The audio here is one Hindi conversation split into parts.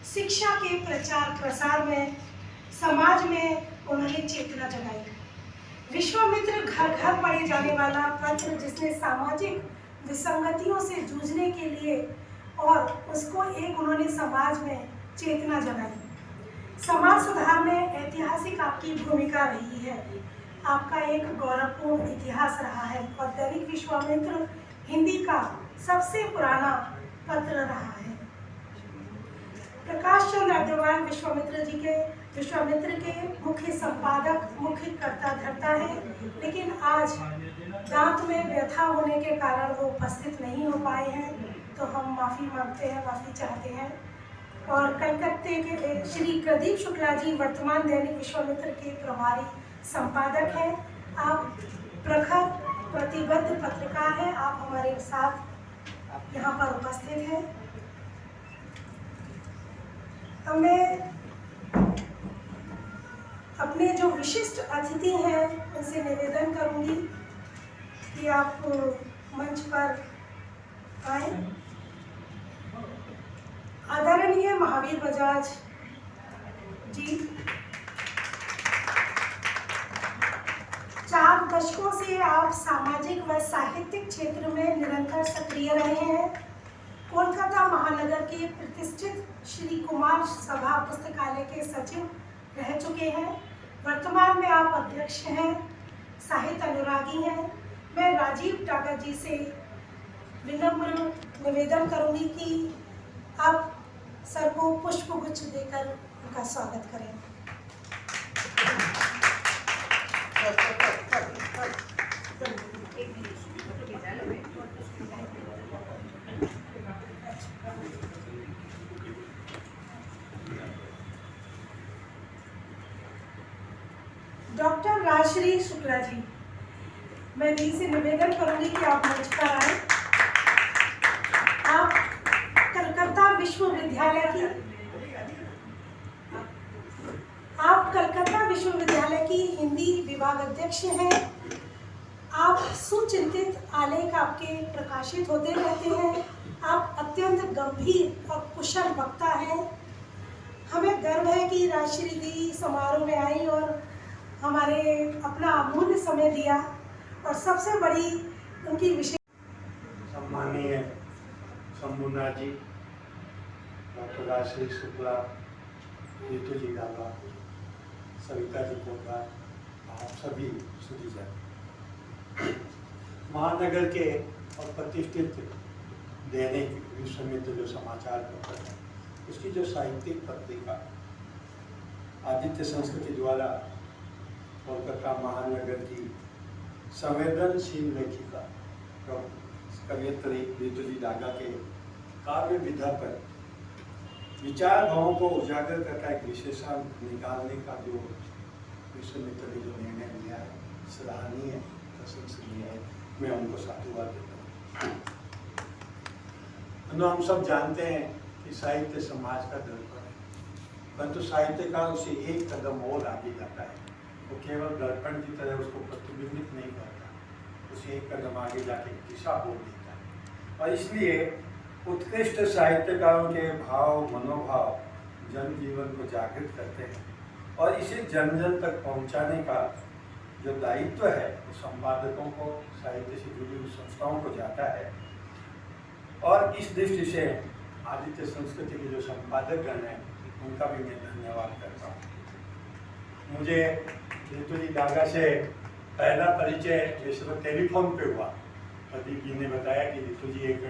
शिक्षा के प्रचार प्रसार में, समाज में उन्होंने चेतना जगाई। विश्वामित्र घर घर पढ़े जाने वाला पत्र जिसने सामाजिक विसंगतियों से जूझने के लिए और उसको एक उन्होंने समाज में चेतना जगाई। समाज सुधार में ऐतिहासिक आपकी भूमिका रही है। आपका एक गौरवपूर्ण इतिहास रहा है और दैनिक विश्वामित्र हिंदी का सबसे पुराना पत्र रहा है। प्रकाश चंद्र अग्रवाल विश्वामित्र के मुख्य संपादक, मुख्य कर्ता धर्ता है, लेकिन आज दांत में व्यथा होने के कारण वो उपस्थित नहीं हो पाए हैं, तो हम माफ़ी मांगते हैं, माफ़ी चाहते हैं। और कलकत्ते के श्री प्रदीप शुक्ला जी वर्तमान दैनिक विश्वामित्र के प्रभारी संपादक हैं। आप प्रखर प्रतिबद्ध पत्रकार हैं, आप हमारे साथ यहाँ पर उपस्थित हैं। मैं अपने जो विशिष्ट अतिथि हैं उनसे निवेदन करूंगी कि आप मंच पर आए। आदरणीय महावीर बजाज जी, 4 दशकों से आप सामाजिक व साहित्यिक क्षेत्र में निरंतर सक्रिय रहे हैं। कोलकाता महानगर के प्रतिष्ठित श्री कुमार सभा पुस्तकालय के सचिव रह चुके हैं। वर्तमान में आप अध्यक्ष हैं, साहित्य अनुरागी हैं। मैं राजीव टाटा जी से विनम्र निवेदन करूंगी कि आप सर को पुष्पगुच्छ देकर उनका स्वागत करें। डॉक्टर राजश्री शुक्ला जी, मैं दी से निवेदन करूंगी कि आप मंच पर आए। आप कलकत्ता विश्वविद्यालय की हिंदी विभाग अध्यक्ष हैं। आप सुचिंतित आलेख आपके प्रकाशित होते रहते हैं। आप अत्यंत गंभीर और कुशल वक्ता हैं। हमें गर्व है कि राजश्री दी समारोह में आई और हमारे अपना अमूल्य समय दिया, और सबसे बड़ी उनकी विशेष सम्मानीय शंभुनाथ जी, डॉक्टर राजश्री शुक्ला, ऋतु जी डागा, सविता जी पोखरा, आप सभी सुधीजन, महानगर के और प्रतिष्ठित दैनिक विश्वामित्र जो समाचार पत्र है, उसकी जो साहित्यिक पत्रिका आदित्य संस्कृति द्वारा कोलकाता महानगर की संवेदनशील लेखिका कवयित्री ऋतु जी डागा के काव्य विधा पर विचार भावों को उजागर करता एक विशेषण निकालने का जो विश्वामित्र ने जो निर्णय लिया है, सराहनीय है, प्रशंसनीय है। मैं उनको साधुवाद देता हूँ। हम सब जानते हैं कि साहित्य समाज का दर्पण है, परंतु साहित्यकार उसे एक कदम और आगे जाता है। वो केवल दर्पण की तरह उसको प्रतिबिंबित नहीं करता, उसे एक कदम आगे जाके दिशा बोल देता है। और इसलिए उत्कृष्ट साहित्यकारों के भाव मनोभाव जनजीवन को जागृत करते हैं और इसे जन जन तक पहुंचाने का जो दायित्व है वो संपादकों को, साहित्य से जुड़ी हुई संस्थाओं को जाता है। और इस दृष्टि से आदित्य संस्कृति के जो संपादक गण हैं उनका भी मैं धन्यवाद करता हूँ। मुझे ऋतु जी डागा से पहला परिचय जैसे टेलीफोन पे हुआ। प्रदीप जी ने बताया कि ऋतु जी एक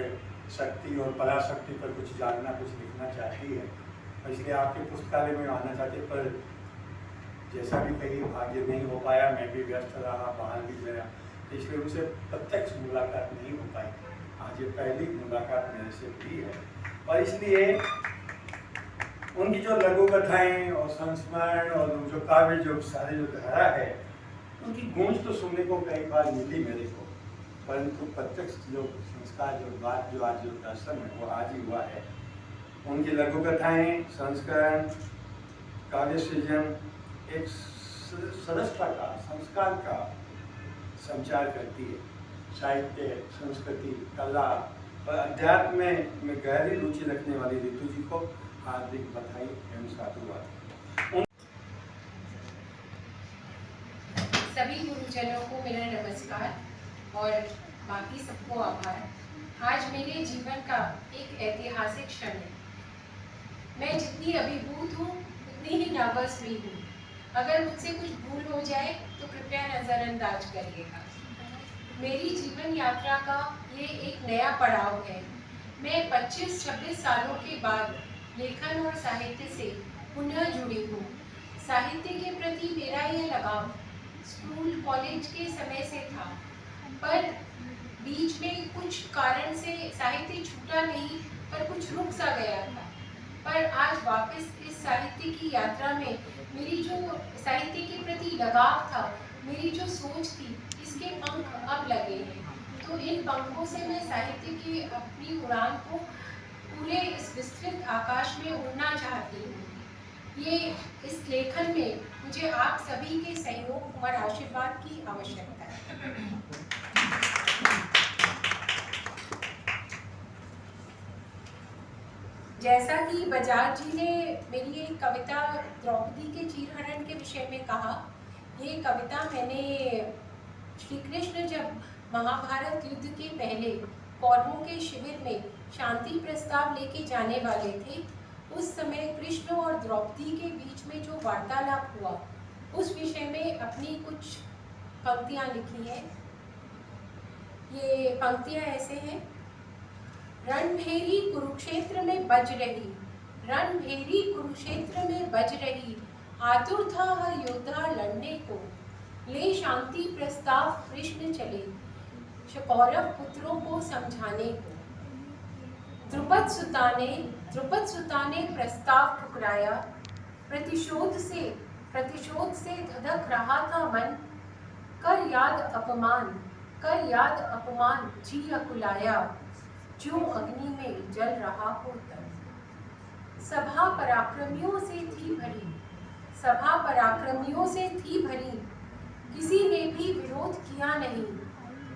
शक्ति और पराशक्ति पर कुछ जानना, कुछ लिखना चाहती है, और इसलिए आपके पुस्तकालय में आना चाहते, पर जैसा भी कहीं भाग्य नहीं हो पाया, मैं भी व्यस्त रहा, बाहर भी गया, इसलिए उनसे प्रत्यक्ष मुलाकात नहीं हो पाई। आज ये पहली मुलाकात मेरे से हुई है, और इसलिए उनकी जो लघु कथाएँ और संस्मरण और जो काव्य जो सारी जो धारा है, उनकी गूंज तो सुनने को कई बार मिली मेरे को, परंतु प्रत्यक्ष जो संस्कार, जो बात, जो आज जो दर्शन है वो आज ही हुआ है। उनकी लघु कथाएँ, संस्करण, काव्य सृजन एक सरसता का, संस्कार का संचार करती है। साहित्य, संस्कृति, कला और अध्यात्म में गहरी रुचि रखने वाली ऋतु जी को हार्दिक बधाई एवं साधुवाद। सभी गुरुजनों को मेरा नमस्कार और बाकी सबको आभार। आज मेरे जीवन का एक ऐतिहासिक क्षण है। मैं जितनी अभिभूत हूँ उतनी ही नर्वस भी हूँ। अगर मुझसे कुछ भूल हो जाए तो कृपया नज़रअंदाज करिएगा। मेरी जीवन यात्रा का ये एक नया पड़ाव है। मैं 25-26 सालों के बाद लेखन और साहित्य से पुनः जुड़ी हूँ। साहित्य के प्रति मेरा यह लगाव स्कूल कॉलेज के समय से था, पर बीच में कुछ कारण से साहित्य छूटा नहीं, पर कुछ रुक सा गया था। पर आज वापस इस साहित्य की यात्रा में मेरी जो साहित्य के प्रति लगाव था, मेरी जो सोच थी, इसके पंख अब लगे हैं। तो इन पंखों से मैं साहित्य की अपनी उड़ान को पूरे इस विस्तृत आकाश में उड़ना चाहती हूँ। ये इस लेखन में मुझे आप सभी के सहयोग और आशीर्वाद की आवश्यकता है। जैसा कि बजाज जी ने मेरी एक कविता द्रौपदी के चीरहरण के विषय में कहा, ये कविता मैंने श्री कृष्ण जब महाभारत युद्ध के पहले कौरवों के शिविर में शांति प्रस्ताव लेके जाने वाले थे, उस समय कृष्ण और द्रौपदी के बीच में जो वार्तालाप हुआ, उस विषय में अपनी कुछ पंक्तियाँ लिखी हैं। ये पंक्तियाँ ऐसे हैं। रणभेरी कुरुक्षेत्र में बज रही, रणभेरी कुरुक्षेत्र में बज रही, आतुर था हर योद्धा लड़ने को, ले शांति प्रस्ताव कृष्ण चले, कौरव पुत्रों को समझाने को। द्रुपद सुता ने प्रस्ताव ठुकराया, प्रतिशोध से धधक रहा था मन, कर याद अपमान जी अकुलाया, जो अग्नि में जल रहा हो तन। सभा पराक्रमियों से थी भरी, किसी ने भी विरोध किया नहीं,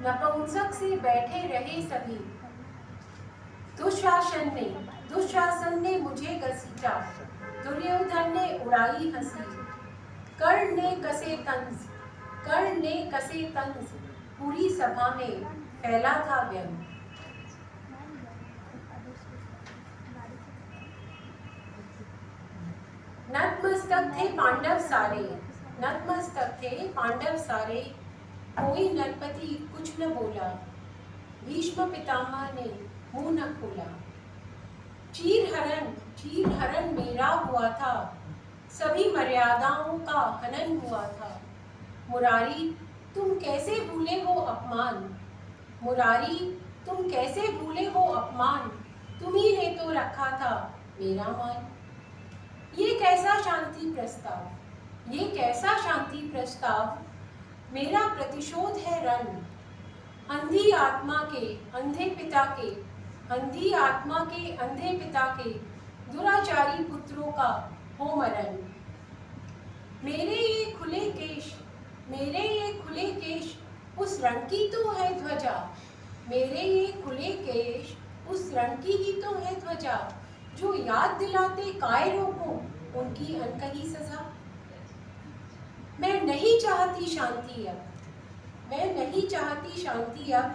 नपुंसक से बैठे रहे सभी। दुशासन ने मुझे घसीटा, दुर्योधन ने उड़ाई हंसी, कर्ण ने कसे तंज, पूरी सभा में फैला था व्यंग। नतमस्तक थे पांडव सारे, कोई नरपति कुछ न बोला, भीष्म पितामह ने मुंह न खोला। चीरहरण मेरा हुआ था, सभी मर्यादाओं का हनन हुआ था। मुरारी तुम कैसे भूले वो अपमान, तुम्ही ने तो रखा था मेरा मान। ये कैसा शांति प्रस्ताव, मेरा प्रतिशोध है रण, अंधी आत्मा के अंधे पिता के दुराचारी पुत्रों का हो मरण। मेरे ये खुले केश उस रण की तो है ध्वजा, जो याद दिलाते कायरों को उनकी अनकही सजा। मैं नहीं चाहती शांति अब,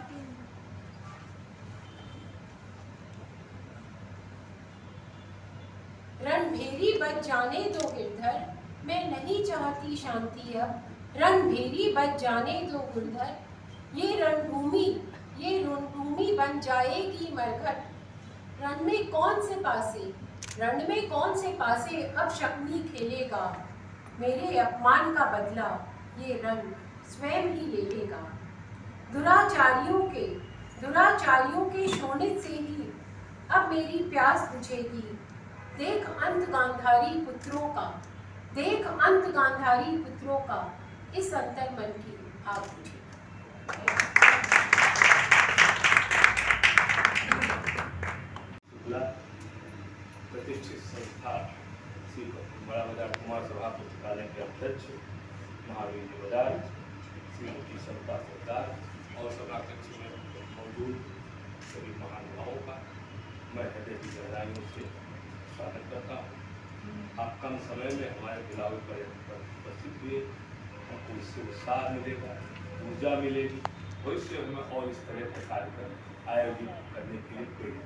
रणभेरी बज जाने दो गिरधर, मैं नहीं चाहती शांति अब, रणभेरी बज जाने दो गिरधर। ये रणभूमि बन जाएगी मरघट, रण में कौन से पासे अब शकुनी खेलेगा, मेरे अपमान का बदला ये रण स्वयं ही ले लेगा। दुराचारियों के शोणित से ही अब मेरी प्यास बुझेगी, देख अंत गांधारी पुत्रों का इस अंतर मन की आग बुझेगी। प्रतिष्ठित संस्था श्री बड़ा बाजार कुमार सभा पुस्तकालय के अध्यक्ष महावीर जी बजाज, श्रीमती समता सरकार और सभा कक्ष में मौजूद सभी महानुभावों का मैं हृदय की गहराइयों से स्वागत करता हूँ। आप कम समय में हमारे बुलावे पर उपस्थित हुए, हमको इससे उत्साह मिलेगा, ऊर्जा मिलेगी, भविष्य में और इस तरह के कार्यक्रम आयोजित करने के लिए प्रेरित।